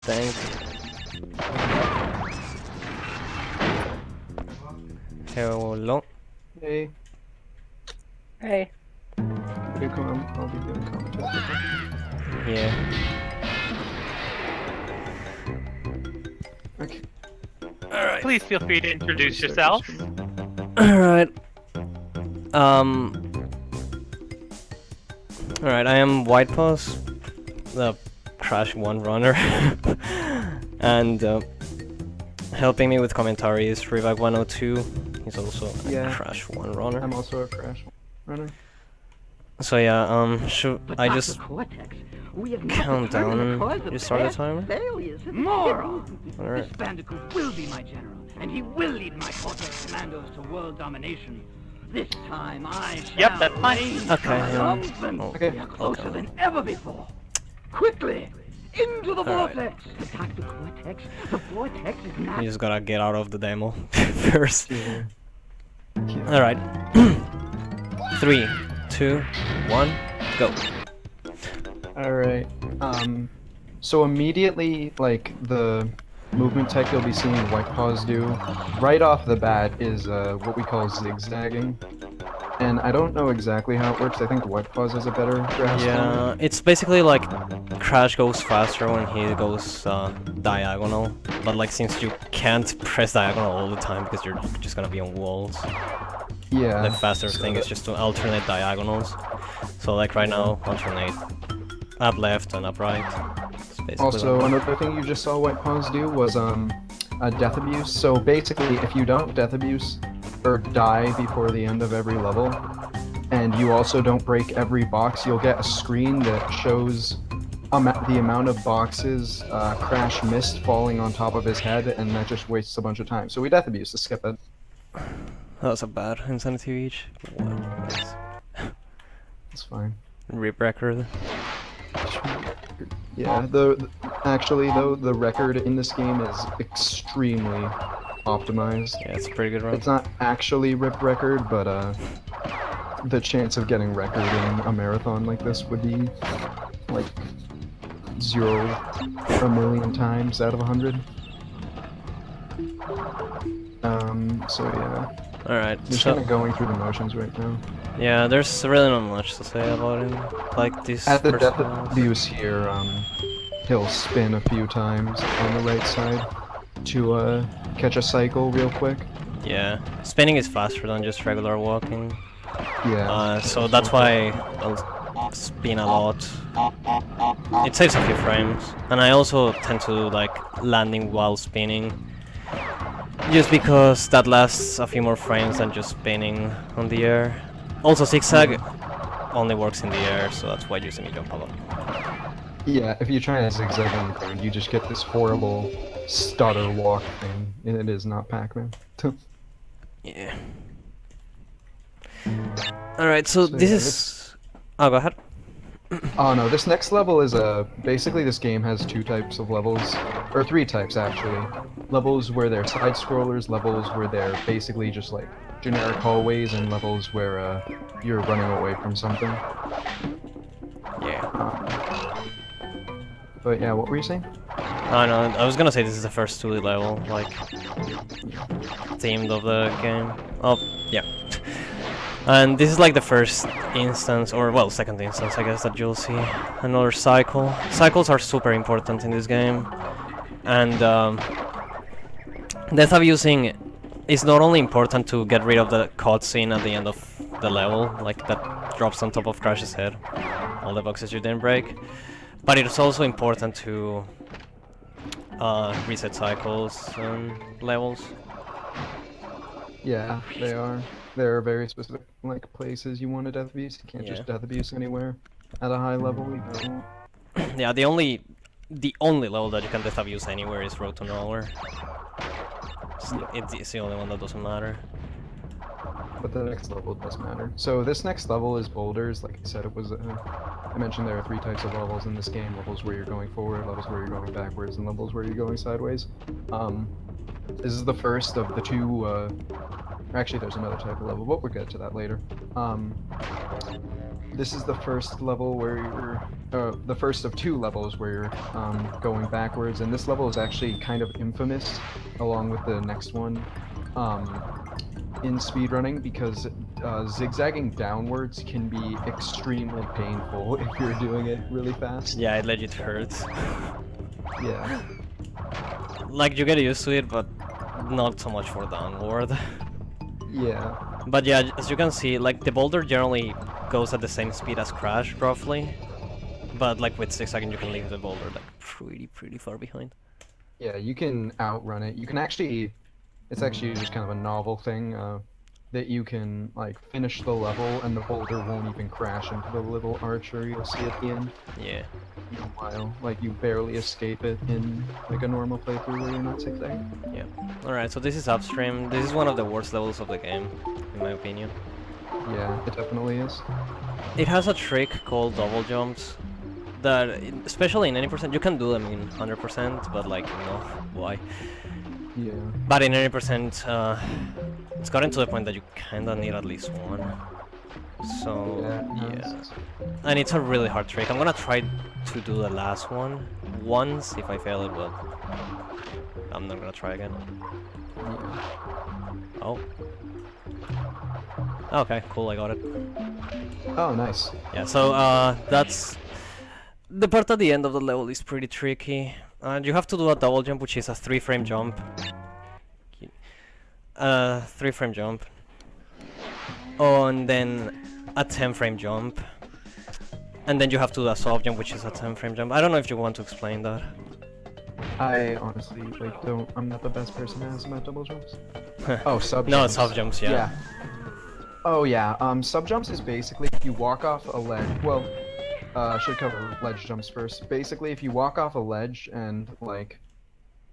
Thank Hello. Hey. Hey. Okay, come on. I'll be doing commentary. Yeah. Okay. Alright. Please feel free to introduce yourself. Alright. Alright, I am WhitePaaws, the Crash 1 runner. And helping me with commentary is Revive102. He's also a Crash 1 runner. I'm also a Crash runner. So yeah, should I just count down and you start the timer? Moron! Alright. This Bandicoot will be my general, and he will lead my Cortex commandos to world domination. This time I shall Yep, that's fine. reign Okay, triumphant. Okay. We are closer than ever before. Quickly! Into the Alright. vortex! Attack the Cortex. The vortex is not... You just gotta get out of the demo first. Yeah. Alright. 3, 2, 1, go. Alright. So immediately, like, the movement tech you'll be seeing WhitePaaws do, right off the bat, is what we call zigzagging. And I don't know exactly how it works. I think WhitePaaws has a better grasp on Yeah, it's basically like Crash goes faster when he goes diagonal, but like since you can't press diagonal all the time because you're just gonna be on walls, it. Yeah. the faster thing is just to alternate diagonals. So like right now, alternate up left and up right. It's basically Also, like another thing you just saw WhitePaaws do was a death abuse. So basically, if you don't death abuse or die before the end of every level, and you also don't break every box, you'll get a screen that shows the amount of boxes Crash missed falling on top of his head, and that just wastes a bunch of time. So we death abuse to skip it. that was a bad insanity reach. It's fine. Rip record. Yeah, actually though, the record in this game is extremely optimized. Yeah, it's a pretty good run. It's not actually rip record, but the chance of getting record in a marathon like this would be like 0 a million times out of 100. So yeah. Alright, Just so kind of going through the motions right now. yeah, there's really not much to say about him. Like this At the first death one. abuse here, he'll spin a few times on the right side to catch a cycle real quick. Yeah, spinning is faster than just regular walking. Yeah. So that's why I'll spin a lot. It saves a few frames, and I also tend to like landing while spinning, just because that lasts a few more frames than just spinning on the air. Also, zigzag only works in the air, so that's why you see me jump a lot. Yeah, if you try to zigzag on the ground, you just get this horrible stutter walk thing, and it is not Pac-Man. Yeah. Alright, so So this yeah, is... Oh, go ahead. Oh no, this next level is basically this game has 2 types of levels, or 3 types actually. Levels where they're side scrollers, levels where they're basically just like generic hallways, and levels where you're running away from something. Yeah. But yeah, what were you saying? Oh no, I was gonna say this is the first 2D level, like, themed of the game. Oh, yeah. And this is like the first instance, or well, second instance, I guess, that you'll see another cycle. Cycles are super important in this game, and death abusing is not only important to get rid of the cutscene at the end of the level, like that drops on top of Crash's head, all the boxes you didn't break, but it's also important to reset cycles and levels. Yeah, they are. There are very specific like places you want to death abuse. You can't just death abuse anywhere at a high level. You know? Yeah, the only level that you can death abuse anywhere is Road to Nowhere. It's the only one that doesn't matter. But the next level does matter. So this next level is boulders. Like I said, it was. I mentioned there are 3 types of levels in this game: levels where you're going forward, levels where you're going backwards, and levels where you're going sideways. This is the first of the 2. Actually, there's another type of level, but we'll get to that later. This is the first level where you're, the first of 2 levels where you're going backwards, and this level is actually kind of infamous, along with the next one, in speedrunning, because zigzagging downwards can be extremely painful if you're doing it really fast. Yeah, it legit hurts. Yeah. Like, you get used to it, but not so much for downward. Yeah. But yeah, as you can see, like, the boulder generally goes at the same speed as Crash, roughly. But, like, with zigzagging, you can leave the boulder, like, pretty far behind. Yeah, you can outrun it. You can actually... It's actually just kind of a novel thing, that you can, like, finish the level and the boulder won't even crash into the little archer you'll see at the end. Yeah. Meanwhile, like, you barely escape it in, like, a normal playthrough where you're not zigzagging. Yeah. Alright, so this is upstream. This is one of the worst levels of the game, in my opinion. Yeah, it definitely is. It has a trick called double jumps that, especially in any percent, you can do them in 100%, but like, no, why? Yeah. But in 80%, it's gotten to the point that you kinda need at least one. So, no, yeah. And it's a really hard trick. I'm gonna try to do the last one once. If I fail it, well, I'm not gonna try again. Yeah. Oh. Okay, cool, I got it. Oh, nice. Yeah, so, that's... The part at the end of the level is pretty tricky. You have to do a double jump, which is a 3-frame jump. 3-frame jump. Oh, and then a 10-frame jump. And then you have to do a soft jump, which is a 10-frame jump. I don't know if you want to explain that. I honestly, like, don't... I'm not the best person to ask about double jumps. Oh, sub jumps. No, soft jumps, yeah. Oh, yeah. Sub jumps is basically if you walk off a ledge... Well, I should cover ledge jumps first. Basically, if you walk off a ledge and, like,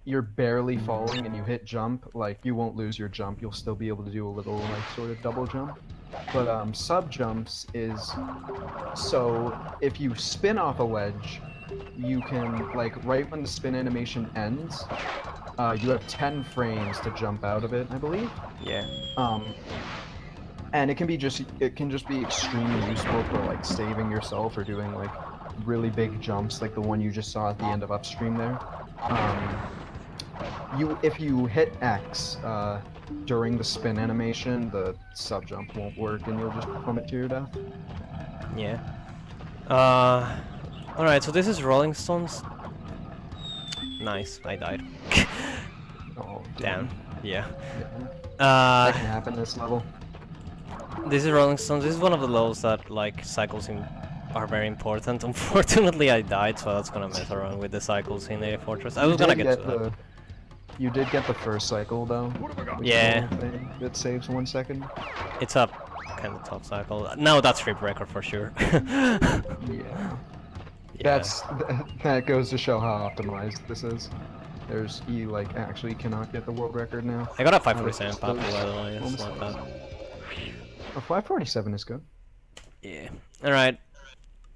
you're barely falling and you hit jump, like, you won't lose your jump. You'll still be able to do a little, like, sort of double jump. But, sub jumps is... So, if you spin off a ledge, you can, like, right when the spin animation ends, you have 10 frames to jump out of it, I believe. Yeah. And it can just be extremely useful for, like, saving yourself or doing, like, really big jumps, like the one you just saw at the end of upstream there. If you hit X during the spin animation, the sub jump won't work and you'll just plummet to your death. Yeah. Alright, so this is Rolling Stones. Nice, I died. Oh, Damn. Yeah. That can happen this level. This is Rolling Stones. This is one of the levels that, like, cycles in are very important. Unfortunately, I died, so that's gonna mess around with the cycles in the Fortress. I was gonna get to that. You did get the first cycle, though. Yeah. That saves 1 second. It's a kind of tough cycle. No, that's trip record for sure. Yeah. Yeah. That goes to show how optimized this is. You, like, actually cannot get the world record now. I got a 547 pop, by the way. It's not bad. A 547 is good. Yeah. Alright.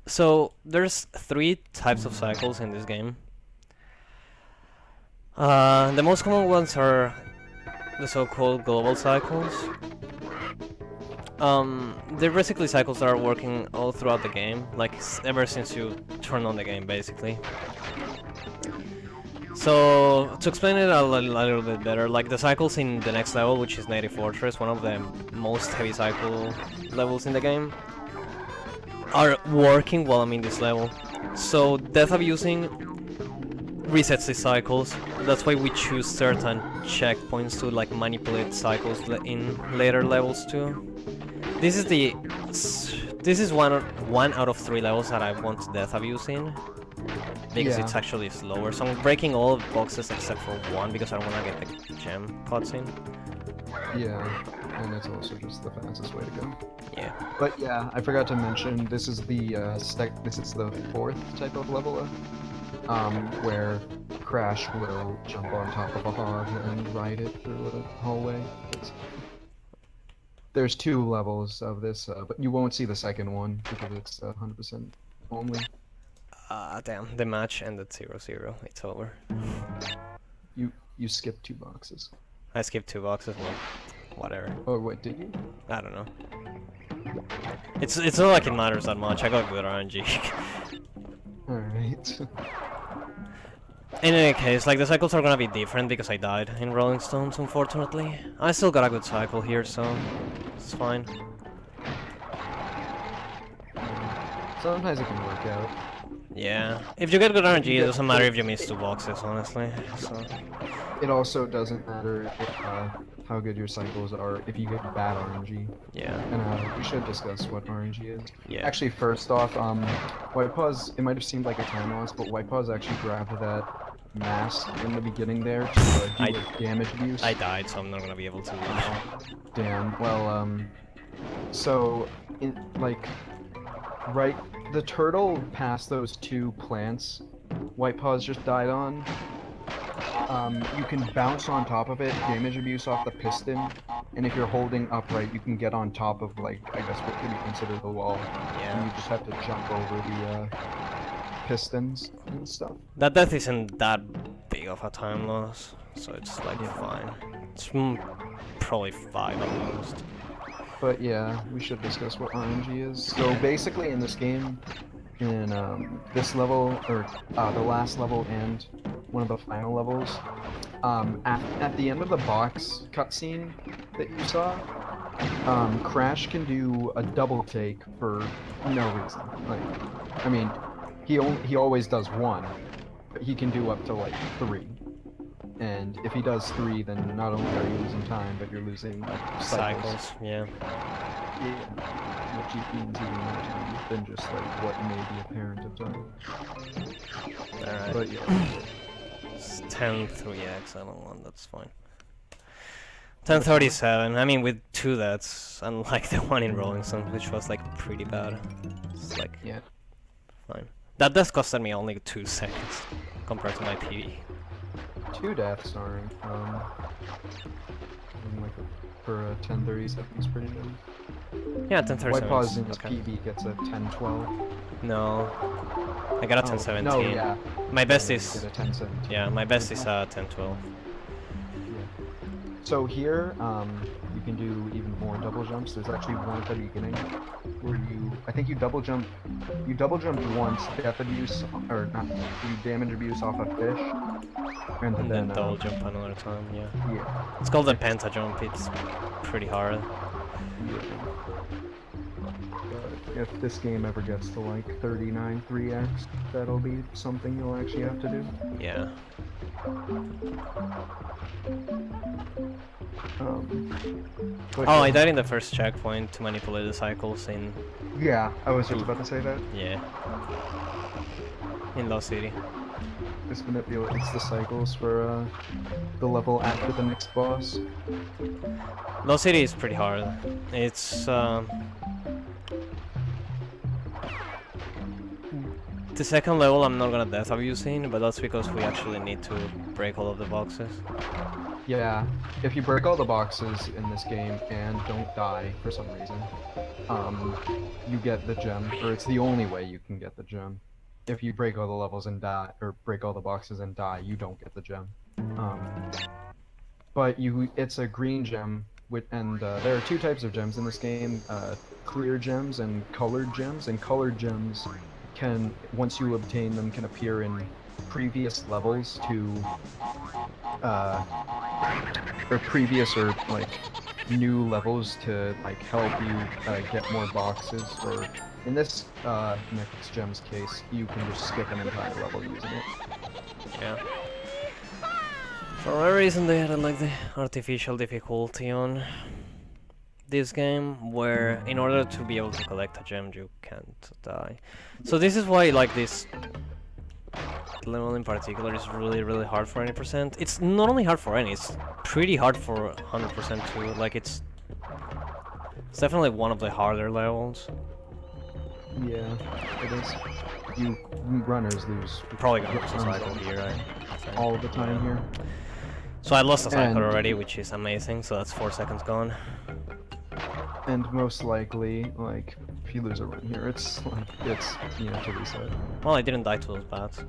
So, there's 3 types of cycles in this game. The most common ones are the so-called global cycles. They're basically cycles that are working all throughout the game, like ever since you turn on the game, basically. So, to explain it a little bit better, like the cycles in the next level, which is Native Fortress, one of the most heavy cycle levels in the game, are working while I'm in this level. So, death abusing resets the cycles. That's why we choose certain checkpoints to, like, manipulate cycles in later levels too. This is one out of 3 levels that I want death abuse in, because it's actually slower. So I'm breaking all boxes except for one because I don't want to get the gem cutscene. Yeah, and it's also just the fastest way to go. Yeah. But yeah, I forgot to mention this is the 4th type of level, where Crash will jump on top of a hog and ride it through a hallway. There's 2 levels of this, but you won't see the second one because it's 100% only. Damn, the match ended 0-0. It's over. You skipped 2 boxes. I skipped 2 boxes, well, whatever. Oh wait, did you? I don't know. It's not like it matters that much. I got good RNG. Alright. In any case, like the cycles are gonna be different because I died in Rolling Stones, unfortunately. I still got a good cycle here, so it's fine. Sometimes it can work out. Yeah, if you get good RNG, it doesn't matter if you miss 2 boxes, honestly. So It also doesn't matter if, how good your cycles are if you get bad RNG. yeah, And we should discuss what RNG is. yeah. Actually, first off, WhitePaaws, it might have seemed like a time loss, but WhitePaaws actually grabbed that mask in the beginning there to do damage abuse. I died, so I'm not gonna be able to. Damn. Well, so, right, the turtle past those 2 plants WhitePaaws just died on. You can bounce on top of it, damage abuse off the piston, and if you're holding upright, you can get on top of, like, I guess what could be considered the wall. Yeah. And you just have to jump over the pistons and stuff. That death isn't that big of a time loss, so it's like fine. It's probably 5 at most. But yeah, we should discuss what RNG is. So basically in this game, in this level, or the last level and one of the final levels, at the end of the box cutscene that you saw, Crash can do a double take for no reason. Like, I mean, he always does 1, but he can do up to like 3. And if he does 3, then not only are you losing time, but you're losing cycles. Yeah. Yeah, which means even more time than just like what may be apparent of time. Alright. But yeah. It's 10-3x, I don't want, that's fine. 10:37. I mean, with 2 deaths, unlike the one in Rolling Stones, which was like pretty bad. It's like Yeah. fine. That death costed me only 2 seconds compared to my PB. 2 deaths are like for 10:37 is pretty good. Yeah, 10:37. WhitePaaws in his Okay. PB gets a 10:12. No, I got a 10:17. No, yeah. My best You is get a 10:17. yeah, my best is 10:12. So here, you can do even more double jumps. There's actually one at the beginning where I think you double jump once, death abuse, or not, you damage abuse off a fish, and And then then double jump another time. Yeah, yeah. it's called the Panda jump. It's pretty hard. But if this game ever gets to like 39 3x, that'll be something you'll actually have to do. Yeah. But Oh, I died in the first checkpoint to manipulate the cycles in yeah, I was just about to say that. yeah in Lost City. This manipulates the cycles for the level after the next boss. Lost City is pretty hard. It's the second level I'm not gonna death abuse in, but that's because we actually need to break all of the boxes. Yeah, if you break all the boxes in this game and don't die for some reason, you get the gem, or it's the only way you can get the gem. If you break all the levels and die, or break all the boxes and die, you don't get the gem. But it's a green gem, and there are 2 types of gems in this game, clear gems and colored gems, and colored gems can, once you obtain them, can appear in previous levels to, or previous or like new levels to like help you get more boxes, or in this next gem's case, you can just skip an entire level using it. Yeah. For whatever reason they added like the artificial difficulty on this game, where in order to be able to collect a gem you can't die. So this is why like this level in particular is really hard for any percent. It's not only hard for any, it's pretty hard for 100% too. Like it's definitely one of the harder levels. Yeah, it is. You runners lose I'm probably gonna lose a cycle here, I think. all the time here. So I lost a cycle And- already, which is amazing, so that's 4 seconds gone. And most likely, like, if you lose a run here, it's you know, to reset. Well, I didn't die to those bats.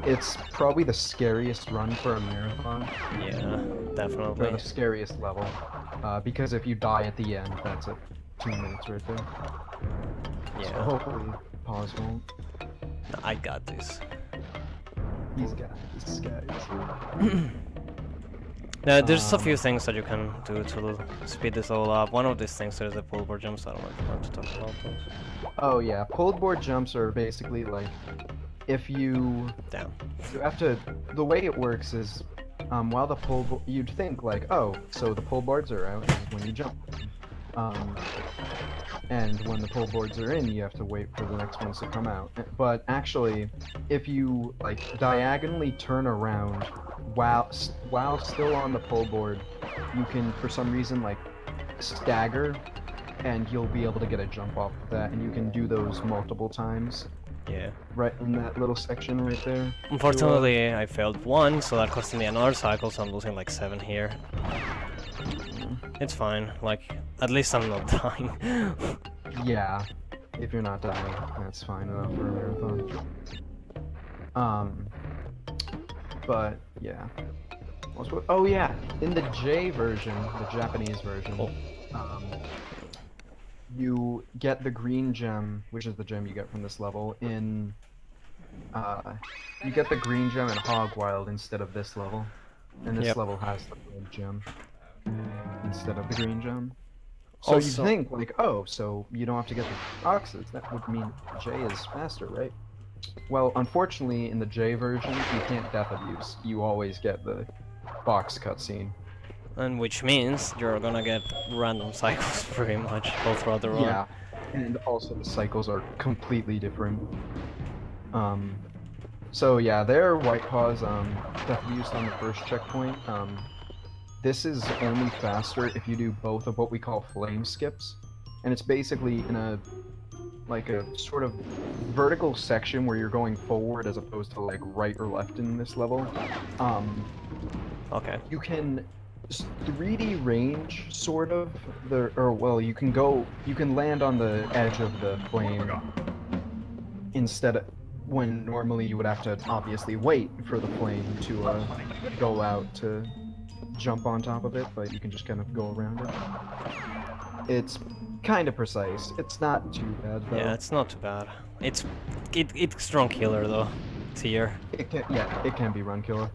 It's probably the scariest run for a marathon, Yeah, or definitely. the scariest level. because if you die at the end, that's it. 2 minutes right there. So Yeah, hopefully, pause won't. I got this. These guys. There's a few things that you can do to speed this all up. One of these things is the pullboard jumps. I don't know if you want to talk about those. Oh yeah, pulled board jumps are basically like if you Damn. have to. The way it works is while the pull you'd think like, oh, so the pull boards are out when you jump. And when the pull boards are in, you have to wait for the next ones to come out. But actually, if you like diagonally turn around while still on the pull board, you can for some reason like stagger, and you'll be able to get a jump off of that, and you can do those multiple times. Yeah. Right in that little section right there. Unfortunately, I failed one, so that costed me another cycle, so I'm losing like 7 here. It's fine, like, at least I'm not dying. Yeah, if you're not dying, that's fine enough for a marathon. But yeah. Oh yeah, in the J version, the Japanese version, you get the green gem, which is the gem you get from this level, in you get the green gem in Hogwild instead of this level. And this Yep. level has the red gem instead of the green gem. So Also- you think like, oh, so you don't have to get the boxes. That would mean J is faster, right? Well, unfortunately, in the J version, you can't death abuse. You always get the box cutscene. And which means you're gonna get random cycles pretty much all throughout the run. Yeah, and also the cycles are completely different. So yeah, they're WhitePaaws death abuse on the first checkpoint. This is only faster if you do both of what we call flame skips, and it's basically in a sort of vertical section where you're going forward as opposed to like right or left in this level. Okay. You can 3D range sort of you can land on the edge of the flame instead of when normally you would have to obviously wait for the flame to go out to jump on top of it, but you can just kind of go around it. It's kind of precise. It's not too bad though. Yeah, it's not too bad. It's strong killer though. Tier. It can be run killer.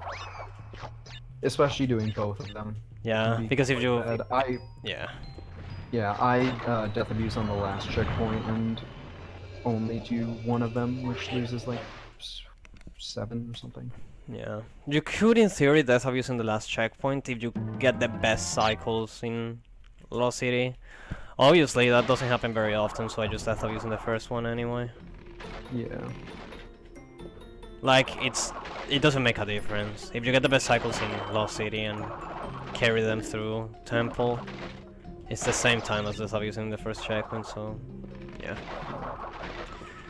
Especially doing both of them. Yeah, Can be because if quite you bad. I death abuse on the last checkpoint and only do one of them, which loses like 7 or something. Yeah. You could in theory death abuse in the last checkpoint if you get the best cycles in Lost City. Obviously that doesn't happen very often, so I just death abuse in the first one anyway. Yeah. Like it doesn't make a difference. If you get the best cycles in Lost City and carry them through Temple, it's the same time as death abuse in the first checkpoint, so yeah.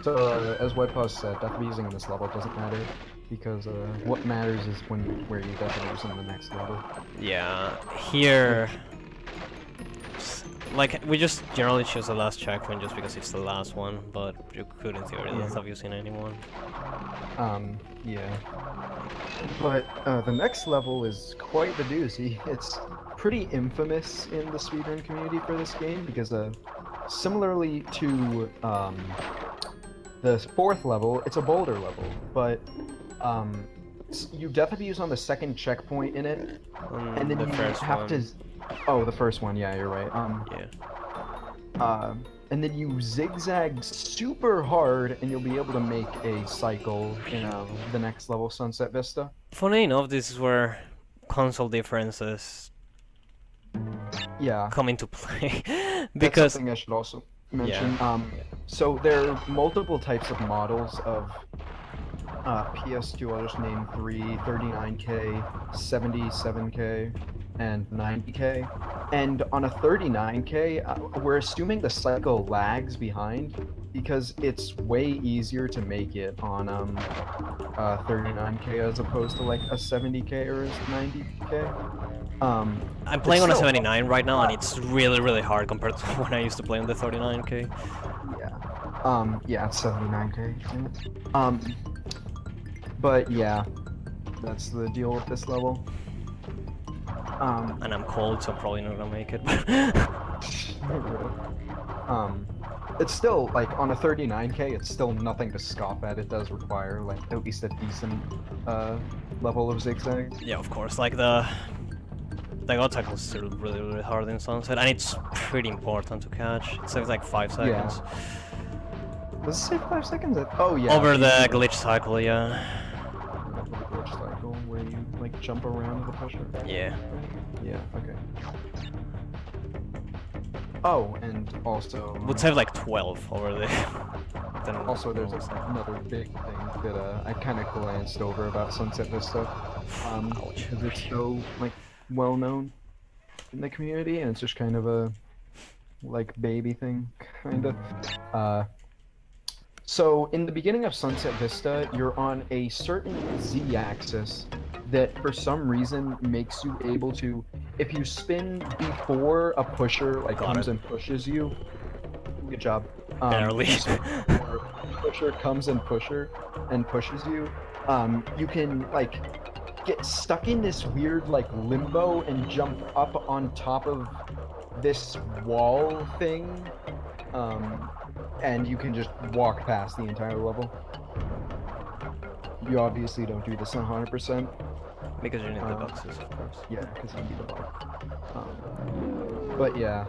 So as WhitePaaws said, death abusing in this level doesn't matter because what matters is where you death abuse in the next level. Yeah, here, like, we just generally choose the last checkpoint just because it's the last one, but you could in theory death abuse in anyone. Yeah. But the next level is quite the doozy. It's pretty infamous in the speedrun community for this game because similarly to the 4th level, it's a boulder level, but you death abuse on the second checkpoint in it, and then the you first have one. to. Oh, the first one. Yeah, you're right. Yeah. And then you zigzag super hard, and you'll be able to make a cycle in the next level, Sunset Vista. Funny enough, this is where console differences Yeah. come into play, That's because something I should also mention. So there are multiple types of models of PS2. I'll just name 3: 39K, 77K, and 90K. And on a 39K, we're assuming the cycle lags behind because it's way easier to make it on 39K as opposed to like a 70K or a 90K. I'm playing on a still- 79 right now, and it's really hard compared to when I used to play on the 39K. Yeah, it's 79K. But yeah, that's the deal with this level. And I'm cold, so I'm probably not gonna make it. It's still, like, on a 39k, it's still nothing to scoff at. It does require, like, at least a decent, level of zigzag. Yeah, of course. Like the God Tackle is still really hard in Sunset, and it's pretty important to catch. It saves like 5 seconds. Does it say 5 seconds? Oh, yeah. Over the glitch cycle, yeah. The glitch cycle, where you, like, jump around the pusher? Yeah. Yeah, okay. Oh, and also... Would save like 12 over there. Then Also, there's another big thing that I kind of glanced over about Sunset Vista. Because it's so, like, well known in the community, and it's just kind of a, like, baby thing, kinda. So, in the beginning of Sunset Vista, you're on a certain Z-axis that, for some reason, makes you able to, if you spin before a pusher, like, comes and pushes you, good job. Barely. Pusher comes and pushes you, you can, like, get stuck in this weird, like, limbo and jump up on top of this wall thing, and you can just walk past the entire level. You obviously don't do this 100%. Because you need the boxes, of course. Yeah, because you need the box. But yeah.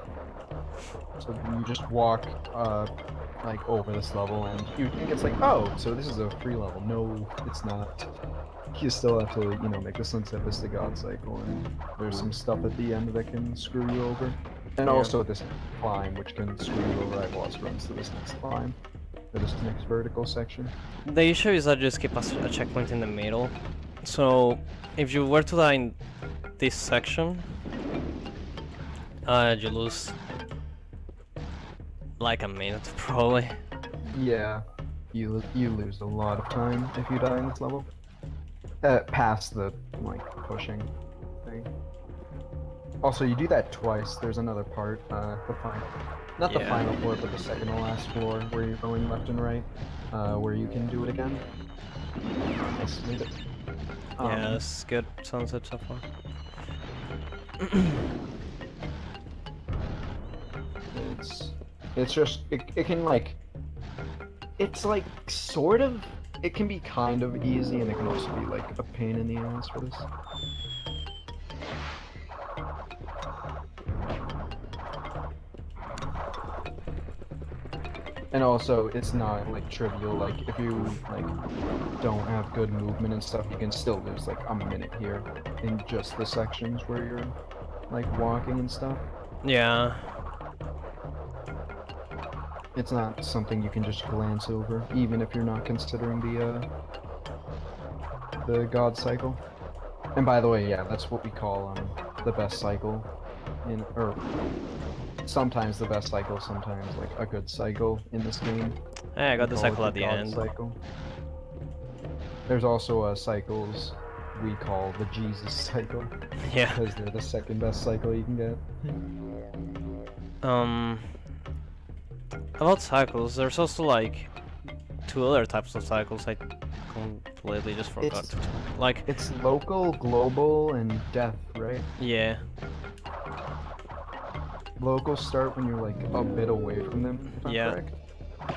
So you just walk, like, over this level, and you think it's like, oh, so this is a free level. No, it's not. You still have to, you know, make the Sunset Vista God cycle, and there's some stuff at the end that can screw you over. And also this climb, which can screw you over. I've lost runs to this next climb, or this next vertical section. The issue is that you skip a checkpoint in the middle. So, if you were to die in this section, you lose like a minute, probably. Yeah, you lose a lot of time if you die in this level. Past the, like, pushing thing. Also, you do that twice. There's another part, the final floor, but the second to last floor, where you're going left and right, where you can do it again. Let's leave it. Yeah, it's good Sunset so far. It's just, it can, like, it's, like, sort of, it can be kind of easy, and it can also be, like, a pain in the ass for this. And also, it's not, like, trivial. Like, if you, like, don't have good movement and stuff, you can still lose, like, a minute here in just the sections where you're, like, walking and stuff. Yeah. It's not something you can just glance over, even if you're not considering the God cycle. And by the way, yeah, that's what we call, the best cycle or sometimes the best cycle, sometimes like a good cycle in this game. Hey, I got the cycle at the God end. cycle. There's also cycles we call the Jesus cycle. Yeah. Because they're the second best cycle you can get. About cycles, there's also like 2 other types of cycles I completely just forgot. Like, it's local, global, and death, right? Yeah. Locals start when you're like a bit away from them, if I'm correct.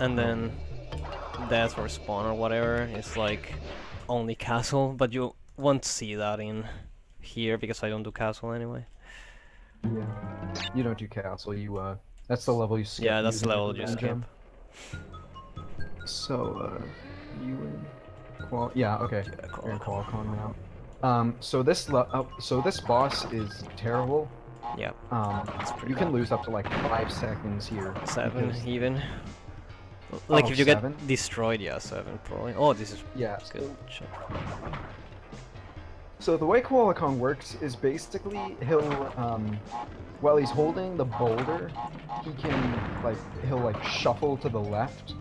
And then death or spawn or whatever is like only castle, but you won't see that in here because I don't do castle anyway. Yeah. You don't do castle, you that's the level you skip. Yeah, that's the level you skip. So you in yeah, okay. You're in Qualcomm now. So this boss is terrible. Yeah. You can lose up to like 5 seconds here. 7 even. Like if you 7? get destroyed, yeah, 7 probably. Oh, this is good. So the way Qualcomm works is basically he'll while he's holding the boulder, he'll like shuffle to the left.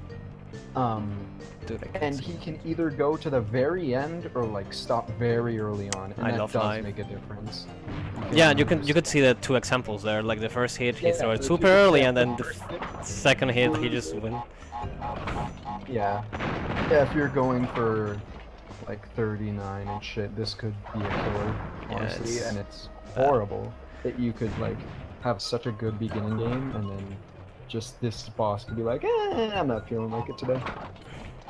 And he can either go to the very end or like stop very early on, and that does make a difference. You could see the 2 examples there. Like the first hit, he threw it super early, and then the second hit, he just win. Yeah, if you're going for like 39 and shit, this could be a killer, honestly, and it's horrible that you could like have such a good beginning game and then just this boss could be like, I'm not feeling like it today.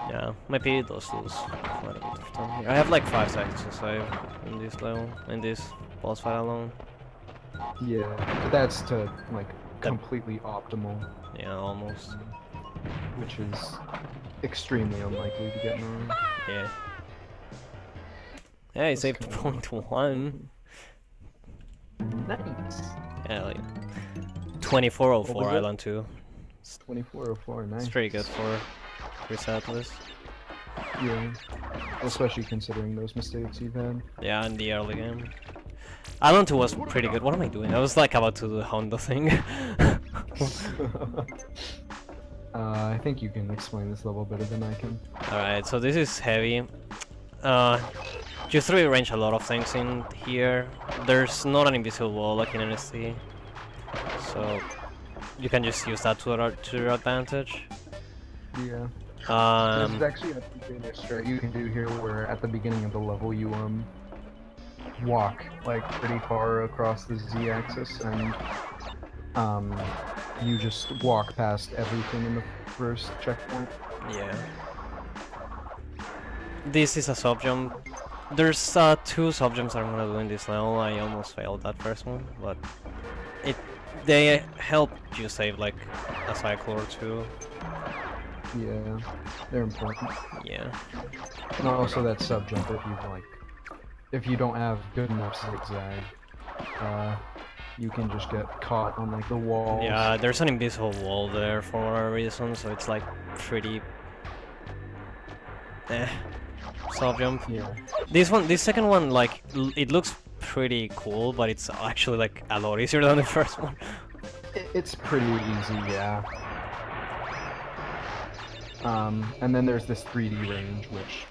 Yeah, maybe it does lose quite a bit of time here. I have like 5 seconds to save in this level, in this boss fight alone. Yeah, but that's to like completely optimal, Yeah, almost. which is extremely unlikely to get wrong. Yeah. Yeah, I saved point 1. Nice. Yeah, like 2404 What was it? Island 2. 2404, nice. It's pretty good for reset list. Yeah, especially considering those mistakes you've had. Yeah, in the early game. Island 2 was pretty good. What am I doing? I was like about to do the Honda thing. I think you can explain this level better than I can. Alright, so this is heavy. Just to rearrange a lot of things in here. There's not an invisible wall like in NST. So you can just use that to your advantage. Yeah. Um, There's actually a beginner strat you can do here where at the beginning of the level you walk like pretty far across the Z-axis and you just walk past everything in the first checkpoint. yeah. This is a sub jump. There's 2 sub jumps I'm gonna do in this level. I almost failed that first one, but they help you save like a cycle or 2. Yeah, they're important. Yeah. And also that sub jump if you don't have good enough zigzag, you can just get caught on like the walls. Yeah, there's an invisible wall there for whatever reason, so it's like pretty sub jump. Yeah. This second one, like it looks pretty cool, but it's actually like a lot easier than the first one. It's pretty easy, yeah. And then there's this 3D range, which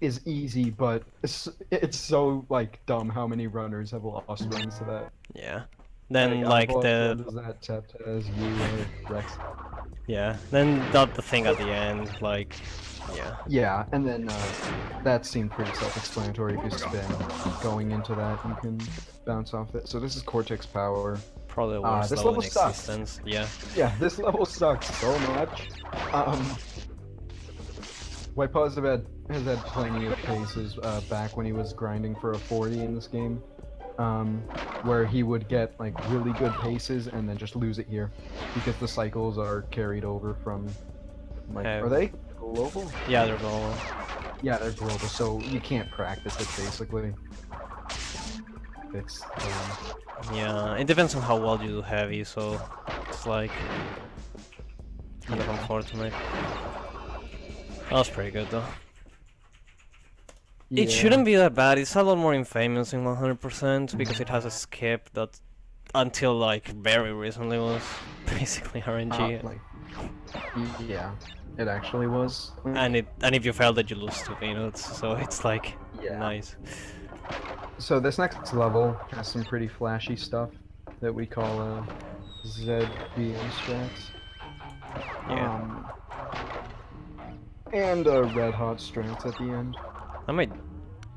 is easy, but it's so like dumb how many runners have lost runs to that. Yeah. Then like the that Teptaz, Rex. yeah. Then the thing at the end, like yeah. Yeah, and then that seemed pretty self-explanatory. If you spin going into that, you can bounce off it. So this is Cortex Power. Probably the worst this level in level sucks. existence. Yeah. Yeah, this level sucks so much. WhitePaaws has had plenty of cases back when he was grinding for a 40 in this game, where he would get like really good paces and then just lose it here because the cycles are carried over from like are they global? Yeah, they're global. Yeah, they're global, so you can't practice it basically. It's Yeah, it depends on how well you do heavy, so it's like kind of unfortunate. That was pretty good though. yeah. It shouldn't be that bad. It's a lot more infamous in 100% because it has a skip that until like very recently was basically RNG. Yeah, it actually was. And if you fail that you lose 2 peanuts, so it's like Yeah. nice. So this next level has some pretty flashy stuff that we call ZBM strats. Yeah. And red hot strats at the end. I might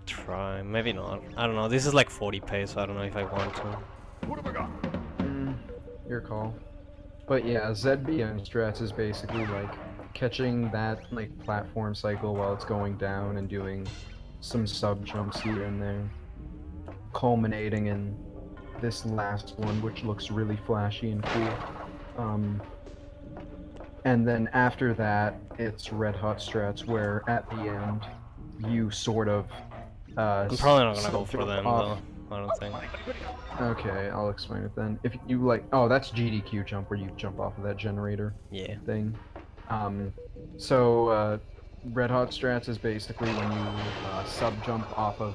try, maybe not. I don't know. This is like 40 pace, so I don't know if I want to. Your call. But yeah, ZBM strats is basically like catching that like platform cycle while it's going down and doing some sub jumps here and there, culminating in this last one, which looks really flashy and cool. And then after that, it's red hot strats, where at the end you sort of. I'm probably not gonna go for them though. I don't think. Okay, I'll explain it then. If you like, oh, that's GDQ jump where you jump off of that generator Yeah. thing. So red hot strats is basically when you sub jump off of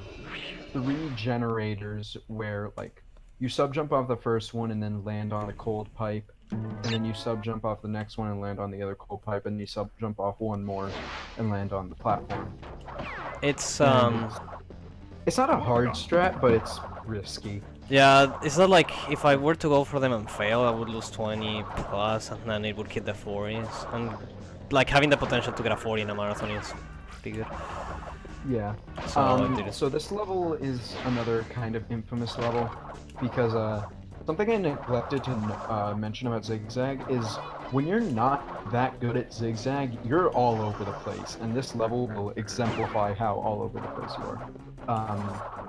3 generators, where like you sub jump off the first one and then land on the cold pipe, and then you sub jump off the next one and land on the other cold pipe, and you sub jump off one more and land on the platform. It's It's not a hard strat, but it's risky. yeah, it's not like if I were to go for them and fail, I would lose 20 plus, and then it would hit the 40s. And like having the potential to get a 40 in a marathon is pretty good. Yeah. So I did it. So this level is another kind of infamous level because something I neglected to mention about Zigzag is when you're not that good at Zigzag, you're all over the place, and this level will exemplify how all over the place you are.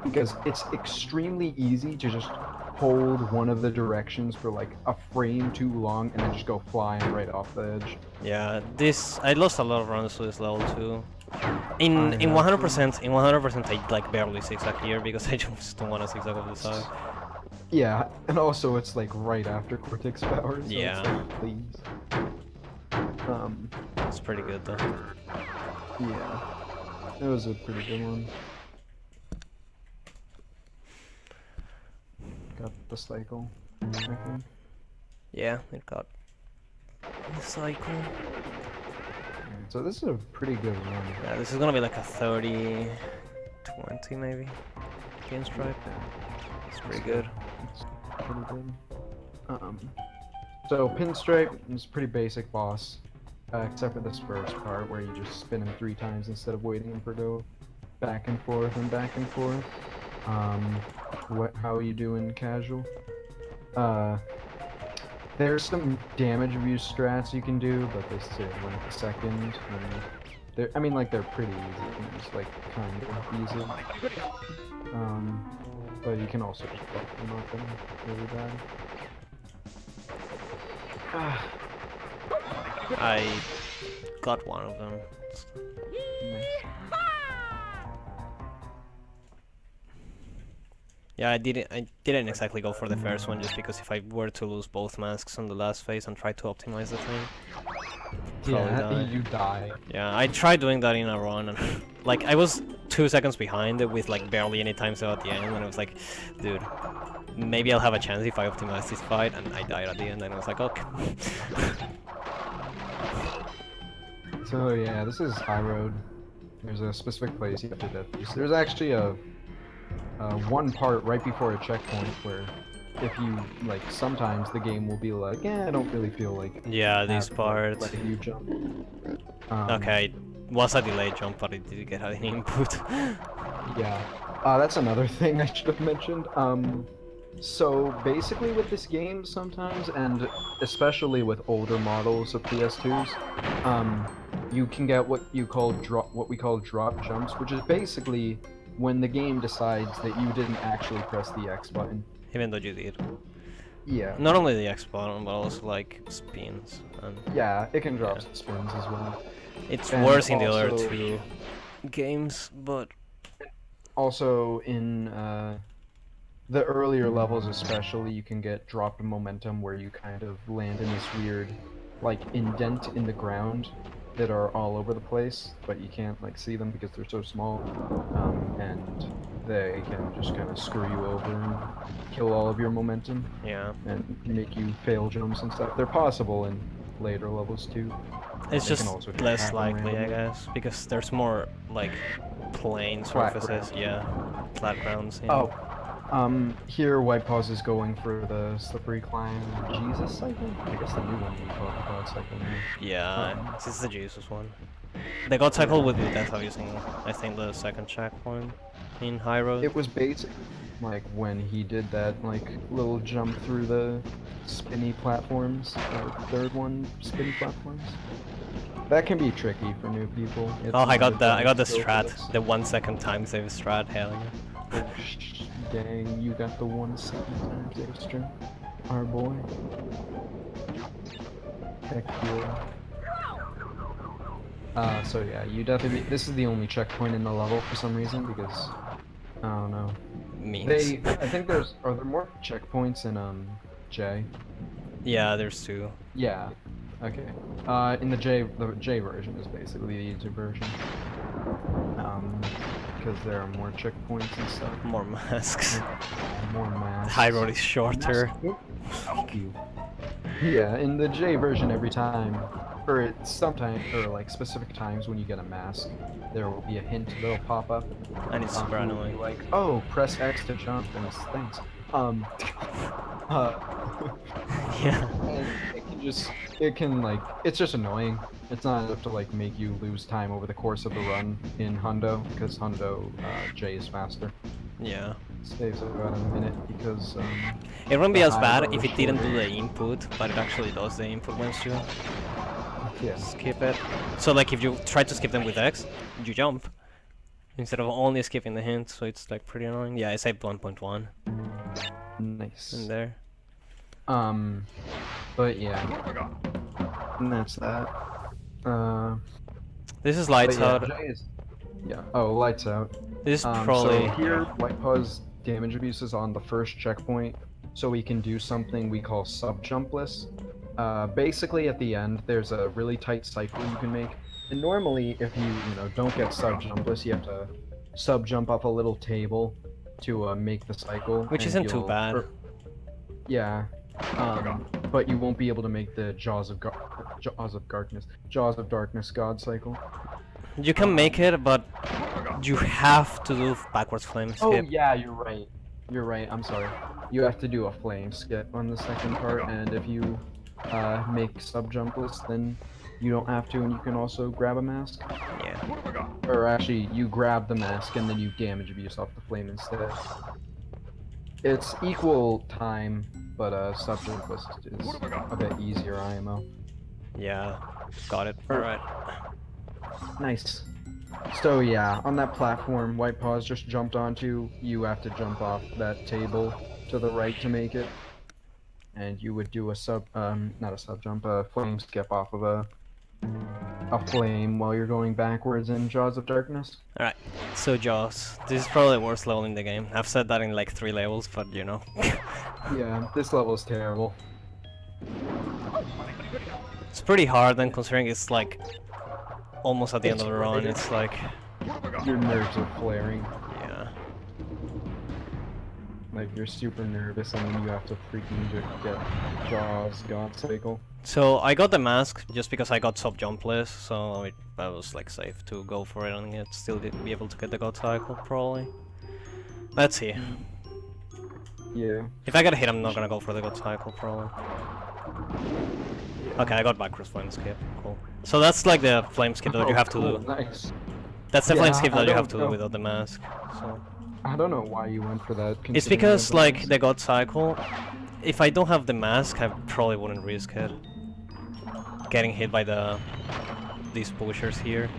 Because it's extremely easy to just hold one of the directions for like a frame too long and then just go flying right off the edge. Yeah, I lost a lot of runs to this level too. In I have 100% I like barely zigzag here because I just don't want to zigzag off the side. Yeah, and also it's like right after Cortex Power, so Yeah. it's like, please. It's pretty good though. Yeah. It was a pretty good one. Got the cycle, I think. Yeah, it got the cycle. So this is a pretty good one. Yeah, this is gonna be like a 30, 20 maybe. Pinstripe. It's pretty good. It's pretty good. So Pinstripe is a pretty basic boss, except for this first part where you just spin him 3 times instead of waiting for go back and forth and back and forth. How are you doing, casual? There's some damage abuse strats you can do, but they say like a second. And I mean, like they're pretty easy. You can just like kind of easy. But you can also just fuck them up and really bad. I got one of them. Nice. Yeah, I didn't exactly go for the first one just because if I were to lose both masks on the last phase and try to optimize the thing, probably die. You die. Yeah, I tried doing that in a run and like I was 2 seconds behind with like barely any time so at the end, and I was like, dude, maybe I'll have a chance if I optimize this fight, and I died at the end, and I was like, okay. So yeah, this is High Road. There's a specific place you have to death piece. There's actually a one part right before a checkpoint where if you like, sometimes the game will be like, yeah, I don't really feel like Yeah, this part. letting you jump. Okay, was a delayed jump, but it did get an input. Yeah, that's another thing I should have mentioned. So basically with this game sometimes, and especially with older models of PS2s, you can get what we call drop jumps, which is basically when the game decides that you didn't actually press the X button. Even though you did. Yeah. Not only the X button, but also like spins. And Yeah, it can drop spins as well. it's And worse in the other also- 2 games, but Also in the earlier levels especially, you can get dropped momentum where you kind of land in this weird like indent in the ground that are all over the place, but you can't like see them because they're so small, and they can just kind of screw you over and kill all of your momentum yeah. and make you fail jumps and stuff. They're possible in later levels too. It's They just can also less happen likely, I randomly. guess, because there's more like plain Flat surfaces. ground. Yeah, flat grounds. Yeah. Oh, here WhitePaaws is going for the slippery climb Jesus cycle? I guess the new one we call the God cycle now. Yeah, this is the Jesus one. The God cycle would be death using, I think, the second checkpoint in High Road. It was basic, like when he did that like little jump through the spinny platforms, the third one, spinny platforms. That can be tricky for new people. It's Oh, I not got a the skill for strat, this. the 1 second time save strat. Hell yeah. Dang, you got the 1 second times extra. Our boy. Heck yeah. So yeah, you definitely. This is the only checkpoint in the level for some reason because I don't know. Means. I think are there more checkpoints in J? Yeah, there's 2. Yeah. Okay. In the J version is basically the easy version. Because there are more checkpoints and stuff. More masks. More masks. High Road is shorter. Fuck you. Yeah, in the J version every time, or like specific times when you get a mask, there will be a hint that'll pop up. And it's super It will be annoying. Like, oh, press X to jump, and it's thanks. Yeah. And it can it can like, it's just annoying. It's not enough to like make you lose time over the course of the run in Hundo, because Hundo J is faster. Yeah. Saves about a minute because It wouldn't be the as bad high if roll it didn't shorter. do the input, but it actually does the input once you Yeah. skip it. So like if you try to skip them with X, you jump. Instead of only skipping the hint, so it's like pretty annoying. Yeah, I saved 1.1 Nice. in there. But yeah. And that's that. This is lights But yeah, out. J is, yeah. Oh, lights out. This is probably... So here, WhitePaaws damage abuse is on the first checkpoint, so we can do something we call sub-jumpless. Basically, at the end, there's a really tight cycle you can make. And normally, if you don't get sub-jumpless, you have to sub-jump up a little table to make the cycle. Which and isn't too you'll- bad. Yeah. But you won't be able to make the Jaws of Darkness God cycle. You can make it, but you have to do backwards flame skip. Oh yeah, you're right. You're right. I'm sorry. You have to do a flame skip on the second part, and if you make sub-jumpless, then you don't have to, and you can also grab a mask. Yeah. Or actually, you grab the mask and then you damage abuse off the flame instead. It's equal time, but sub-jumpless is a bit easier IMO. Yeah. Got it. Alright. Nice. So yeah, on that platform WhitePaaws just jumped onto, you have to jump off that table to the right to make it. And you would do a not a sub-jump, a flame skip off of a flame while you're going backwards in Jaws of Darkness. Alright. So Jaws. This is probably the worst level in the game. I've said that in like 3 levels, but you know. Yeah, this level is terrible. It's pretty hard, and considering it's like almost at the end of the run, it's like... Your nerves are flaring. Yeah. Like, you're super nervous and then you have to freaking get Jaws God Cycle. So I got the mask just because I got sub-jumpless, so I was like safe to go for it and yet still didn't be able to get the God Cycle, probably. Let's see. Yeah. If I get a hit, I'm not gonna go for the God Cycle, probably. Okay, I got backwards flame skip. Cool. So that's like the flame skip that you have to cool, do. Nice. That's the flame Yeah, skip I that you have don't to do know. without the mask. So I don't know why you went for that. it's considering because the like others. the God Cycle, if I don't have the mask, I probably wouldn't risk it. Getting hit by these pushers here,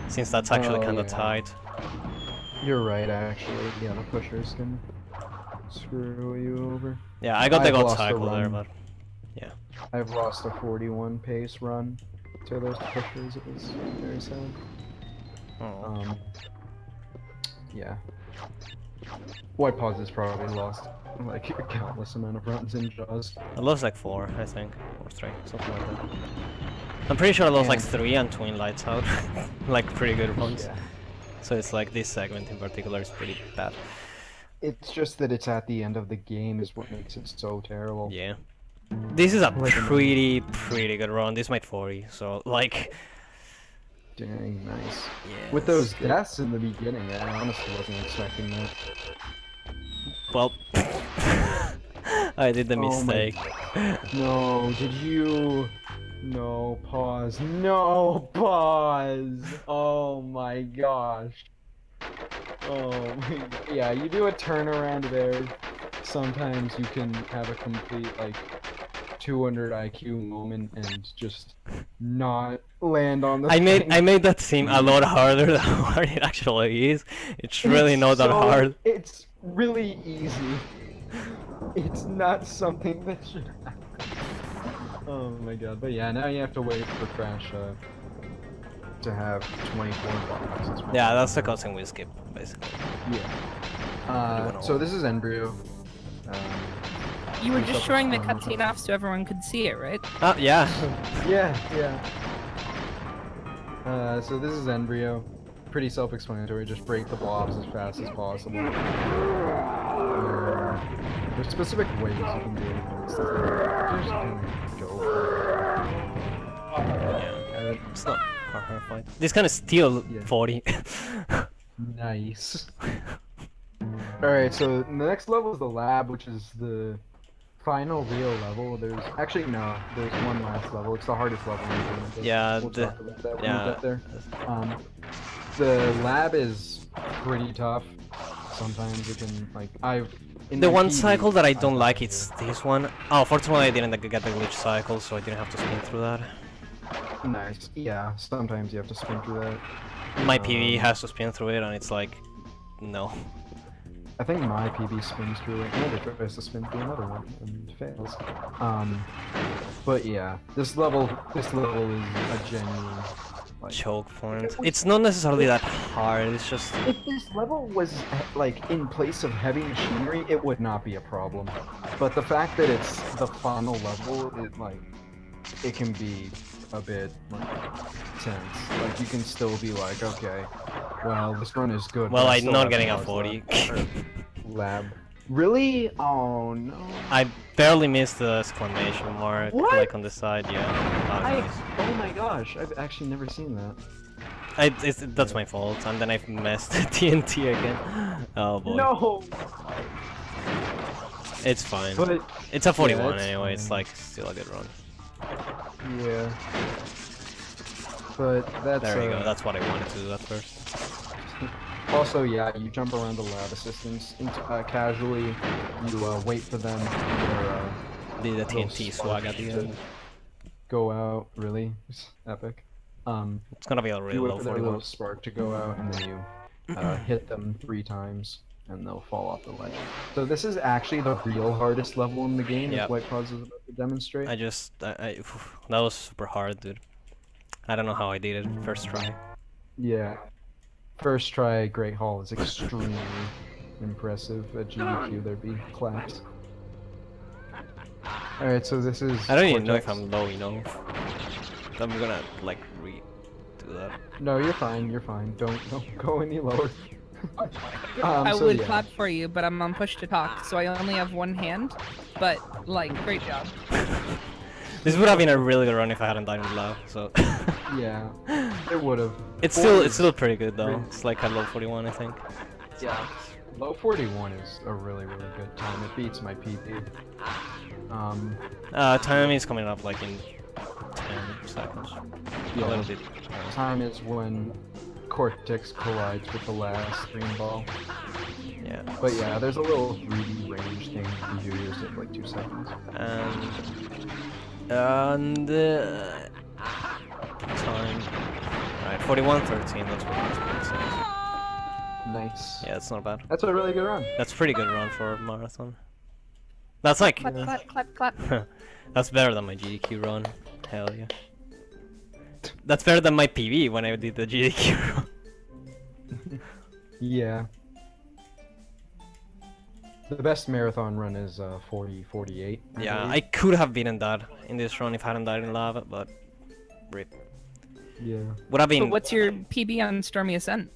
since that's actually Oh, kind of yeah. tight. You're right, actually. Yeah, the pushers can screw you over. Yeah, I got the I've God lost a Cycle there, run. but yeah. I've lost a 41 pace run to those pushers. It was very sad. Oh. Yeah. WhitePaaws has probably lost like a countless amount of runs in Jaws. I lost like 4, I think, or 3, something like that. I'm pretty sure I lost like And- 3 and 2 in Lights Out, like pretty good ones. Yeah. So it's like this segment in particular is pretty bad. It's just that it's at the end of the game is what makes it so terrible. Yeah. This is a Like a- pretty good run. This made 40, so like... Dang, nice. Yeah. With those deaths in the beginning, I honestly wasn't expecting that. Well... I did the Oh my- mistake. No, did you? No, pause. No, pause. Oh my gosh. Oh, yeah, you do a turnaround there. Sometimes you can have a complete, like, 200 IQ moment and just not land on the I thing. made that seem a lot harder than what it actually is. It's really not that so- hard. It's really easy. It's not something that should happen. Oh my god, but yeah, now you have to wait for Crash to have 24 boxes. Yeah, that's the cutscene we skip, basically. Yeah. So this is Embryo. You were What's just up, showing the Stormy? cutscene off so everyone could see it, right? Ah, yeah. Yeah. So this is Embryo. Pretty self-explanatory. Just break the blobs as fast as possible. There's specific ways you can do it. But just gonna go for Yeah. It's not hard fight. This kind of steal Yeah. 40. it. Nice. Alright, so the next level is the lab, which is the final real level, there's actually no, there's one last level. It's the hardest level in the game. but Yeah, we'll the- talk about that when yeah. we get there. The lab is pretty tough. Sometimes it can like in The my one PB, cycle that I don't died like here. it's this one. Oh, fortunately I didn't get the glitch cycle, so I didn't have to spin through that. Nice. Yeah, sometimes you have to spin through that. My PV has to spin through it, and it's like, no. I think my PB spins through it, and it tries to spin through another one and fails. But yeah, this level is a genuine like. Choke point. It's not necessarily that hard, it's just... If this level was like in place of heavy machinery, it would not be a problem. But the fact that it's the final level, it can be a bit like tense. Like you can still be like, okay, well this run is good. Well, but I I'm still not have getting a hours 40. left. Lab. Really? Oh no. I barely missed the exclamation mark, What? like on the side, yeah. Oh, nice. Oh my gosh, I've actually never seen that. That's my fault, and then I've messed TNT again. Oh boy. No. It's fine. But It's a 41 it's anyway, it's fine. like still a good run. yeah. But that's There you go, that's what I wanted to do at first. Also, yeah, you jump around the lab assistants casually. You wait for them. Did the Little TNT spark swag at the to end. Go out. Really, it's epic. It's gonna be a real You wait low for their 41. little spark to go out, and then you hit them 3 times, and they'll fall off the ledge. So this is actually the real hardest level in the game, Yep. as WhitePaaws is about to demonstrate. That was super hard, dude. I don't know how I did it first try. Yeah. First try Great Hall is extremely impressive. At GDQ, there'd be claps. Alright, so this is. I don't even know if Cortex. I'm low enough. I'm gonna like redo that. No, you're fine. You're fine. Don't go any lower. I So, would yeah. clap for you, but I'm on push to talk, so I only have one hand. But like, great job. This would have been a really good run if I hadn't died in the lab. So Yeah, it would have. it's still pretty good though. It's like a low 41, I think. Yeah. Low 41 is a really good time. It beats my PB. Time is coming up like in 10 seconds. A little Yeah. bit. Time is when Cortex collides with the last green ball. Yeah. But yeah, there's a little 3D range thing you can do. Yours at like 2 seconds. And time. Alright, 41:13. That's what my screen says. Nice. Yeah, it's not bad. That's a really good run. That's pretty good run for a marathon. That's like Clap, clap, clap, clap. that's better than my GDQ run. Hell yeah. That's better than my PB when I did the GDQ run. Yeah. The best marathon run is 40-48. Yeah, I could have beaten that in this run if I hadn't died in lava, but rip. Yeah. Would have But been what's your PB on Stormy Ascent?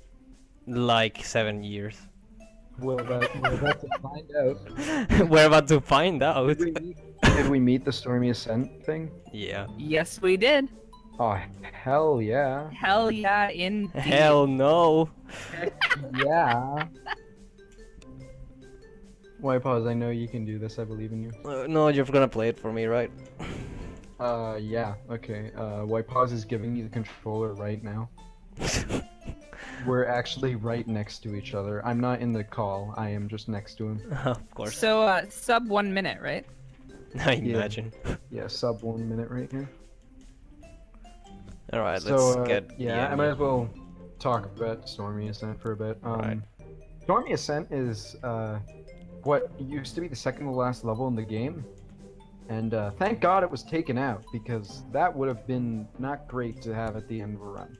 like 7 years. We're about to find out. We're about to find out. Did we meet the Stormy Ascent thing? Yeah. Yes, we did. Oh, hell yeah. Hell yeah, indeed. Hell no. Yeah. WhitePaaws, I know you can do this. I believe in you. No, you're gonna play it for me, right? Yeah. Okay. WhitePaaws is giving you the controller right now. We're actually right next to each other. I'm not in the call. I am just next to him. Of course. So, sub 1 minute, right? I imagine. Yeah, sub 1 minute right here. Alright, So, let's get. yeah, I might as well talk about Stormy Ascent for a bit. Right. Stormy Ascent is what used to be the second to last level in the game, and thank God it was taken out because that would have been not great to have at the end of a run.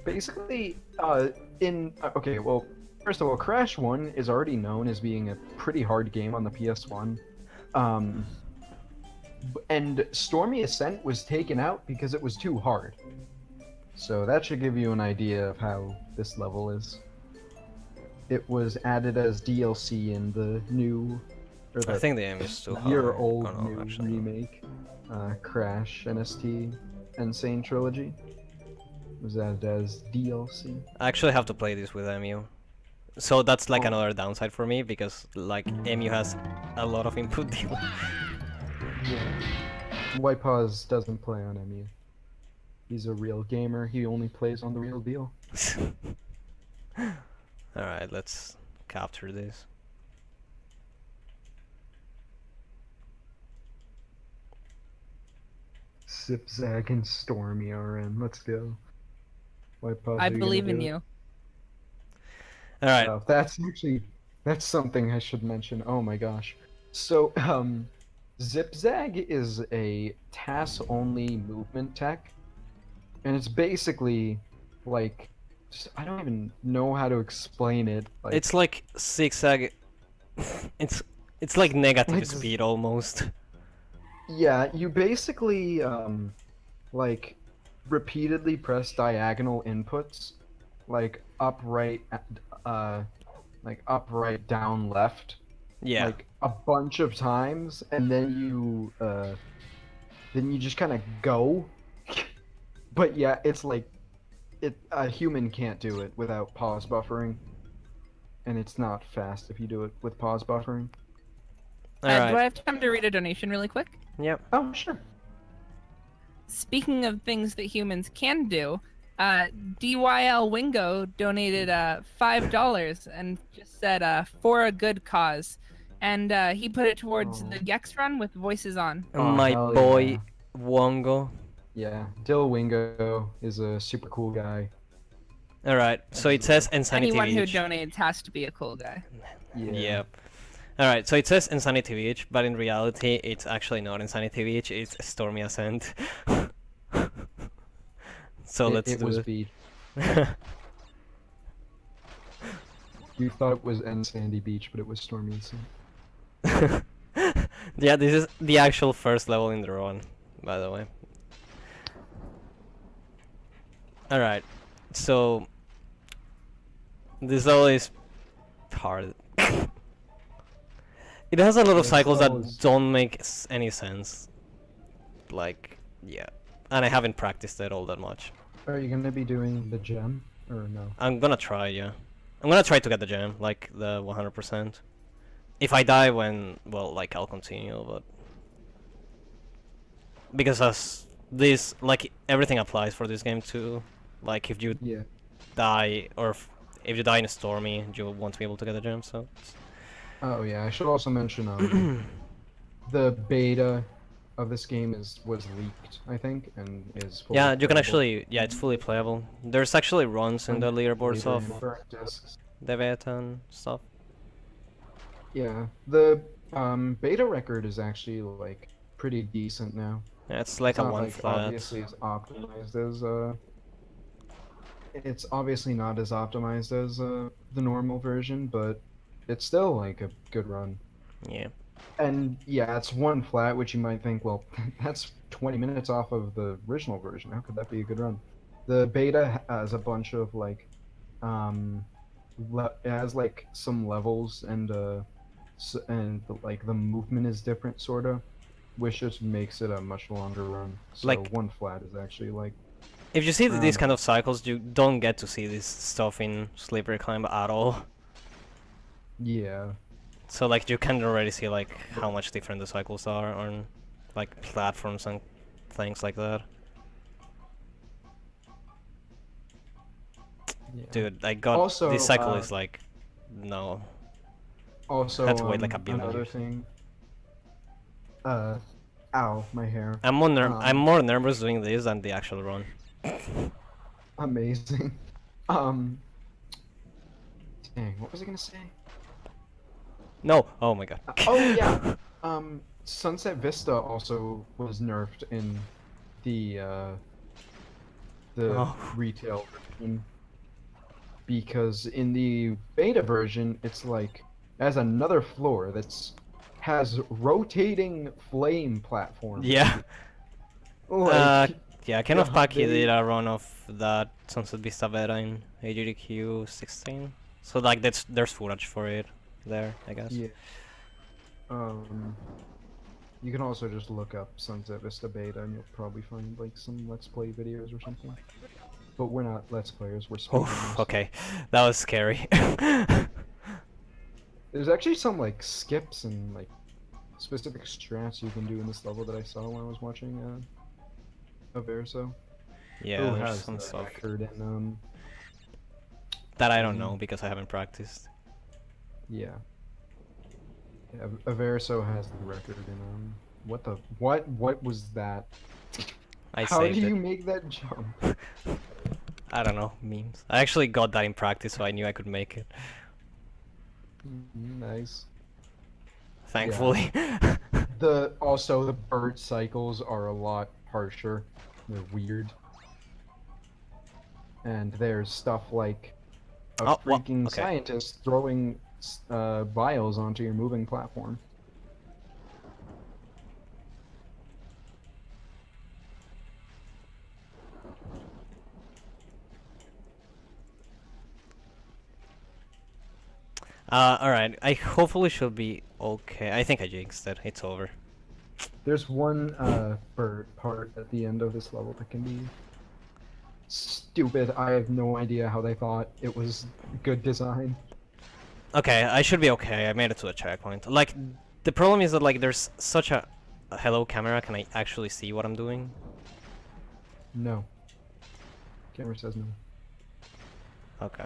Basically, okay, well, first of all, Crash 1 is already known as being a pretty hard game on the PS1. And Stormy Ascent was taken out because it was too hard. So that should give you an idea of how this level is. It was added as DLC in the new, or I the think the aim is too hard. year-old Oh, no, new actually. remake, Crash NST Insane Trilogy. It was added as DLC. I actually have to play this with MU. So that's like Oh. another downside for me because like MU has a lot of input delay. Yeah. WhitePaaws doesn't play on MU. He's a real gamer. He only plays on the real deal. Alright, let's capture this. Zigzag and Stormy are in. Let's go. WhitePaaws, I are you believe gonna in do you. Alright, That's something I should mention. Oh my gosh. So, Zigzag is a TAS-only movement tech, and it's basically like I don't even know how to explain it. Like, it's like zigzag. it's like negative Like- speed almost. yeah, you basically like repeatedly press diagonal inputs, like upright, like upright, down, left, Yeah. like a bunch of times, and then you just kind of go. But yeah, it's like a human can't do it without pause buffering, and it's not fast if you do it with pause buffering. Do I Alright. have time to read a donation really quick? Yep. Oh, sure. Speaking of things that humans can do, DYL Wingo donated $5 and just said for a good cause, and he put it towards Oh. the Gex run with voices on. Oh, My hell boy yeah. Wongo. Yeah, Dill Wingo is a super cool guy. Alright, so it says Insanity Anyone who Beach. donates has to be a cool guy. Yeah. Yep. Alright, so it says Insanity Beach, but in reality it's actually not Insanity Beach, it's Stormy Ascent. So let's It do was it. beach. You thought it was N Sandy Beach, but it was Stormy Ascent. Yeah, this is the actual first level in the run, by the way. Alright, so this level is hard. It has a lot of This cycles level that is- don't make any sense. Like, yeah. And I haven't practiced it all that much. Are you gonna be doing the gem or no? I'm gonna try, yeah. I'm gonna try to get the gem, like the 100%. If I die well, like I'll continue, but because as this, like everything applies for this game too. Like if you Yeah. die or if you die in a Stormy, you won't be able to get the gem. So Oh yeah. I should also mention the beta of this game was leaked, I think, and is fully yeah, you can playable. actually, yeah, it's fully playable. There's actually runs in the leaderboards of Burnt discs. the beta and stuff. Yeah, the beta record is actually like pretty decent now. Yeah, it's like It's a not one like flat. obviously as optimized as it's obviously not as optimized as the normal version, but it's still like a good run. Yeah. And yeah, it's one flat, which you might think, well, that's 20 minutes off of the original version. How could that be a good run? The beta has a bunch of like, it has like some levels and like the movement is different, sorta, which just makes it a much longer run. So Like- one flat is actually like, If you see these Um, kind of cycles, you don't get to see this stuff in Slippery Climb at all. yeah, So like you can already see like how much different the cycles are on like platforms and things like that. yeah. Dude, I got Also, this cycle is like no. Also, had to wait like a billion another years. thing. Ow, my hair. I'm Um, more nervous doing this than the actual run. Amazing. Dang, what was I gonna say? No, oh my god. Oh yeah. Sunset Vista also was nerfed in the Oh. retail version, because in the beta version it's like it has another floor has rotating flame platforms. Yeah. Like, Yeah, Ken of God, Paki they- did a run of that Sunset Vista beta in AGDQ 16. So like there's footage for it there, I guess. yeah. You can also just look up Sunset Vista beta and you'll probably find like some Let's Play videos or something. But we're not Let's Players, we're Oh, speedrunners. okay. That was scary. There's actually some like skips and like specific strats you can do in this level that I saw when I was watching Averso. Yeah, Who there's has some the stuff record in that I don't know because I haven't practiced. yeah. Yeah, Averso has the record in what was that? I How saved do you it. make that jump? I don't know, memes. I actually got that in practice, so I knew I could make it. Nice. Thankfully. Also the bird cycles are a lot harsher. They're weird. And there's stuff like a Oh, well, freaking okay. scientist throwing vials onto your moving platform. Alright. I hopefully should be okay. I think I jinxed it. It's over. There's one bird part at the end of this level that can be stupid. I have no idea how they thought it was good design. Okay, I should be okay. I made it to a checkpoint. Like, the problem is that, like, there's such a hello camera. Can I actually see what I'm doing? No. Camera says no. Okay.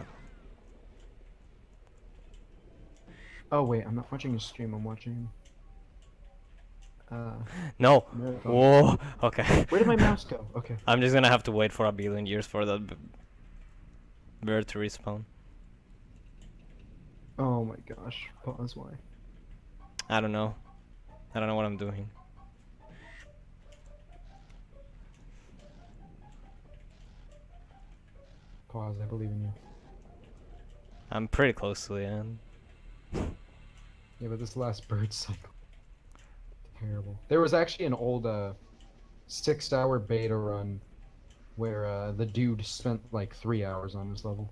Oh wait, I'm not watching a stream. I'm watching. No. Marathon. Whoa. Okay. Where did my mouse go? Okay. I'm just gonna have to wait for a billion years for that bird to respawn. Oh my gosh. Pause. Why? I don't know. I don't know what I'm doing. Pause. I believe in you. I'm pretty close to the end. Yeah, but this last bird cycle. Terrible. There was actually an old 6-hour beta run where the dude spent like 3 hours on this level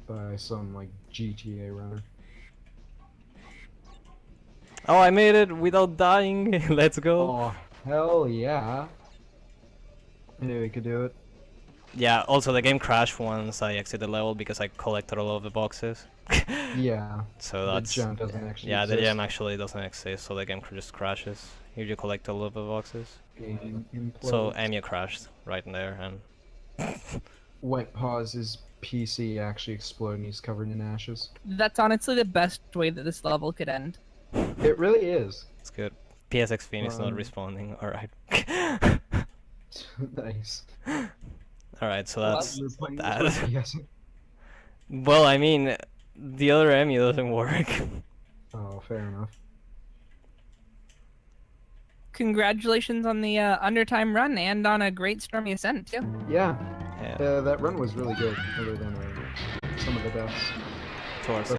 by some like GTA runner. Oh, I made it without dying. Let's go. Oh hell yeah! I knew we could do it. Yeah, also the game crashed once I exited the level because I collected all of the boxes. Yeah. So The that's... gem doesn't actually Yeah, the exist. gem actually doesn't exist, so the game just crashes. If you collect all of the boxes. Game So implodes. Emu crashed right in there, and... WhitePaaws' PC actually exploded and he's covered in ashes. That's honestly the best way that this level could end. It really is. It's good. PSX Phoenix not Um, responding, alright. Nice. Alright, so Well, that's you're playing this that. with PS. Well, I mean, the other Emu doesn't work. Oh, fair enough. Congratulations on the undertime run and on a great Stormy Ascent too. Yeah, Yeah, that run was really good, other than some of the deaths. towards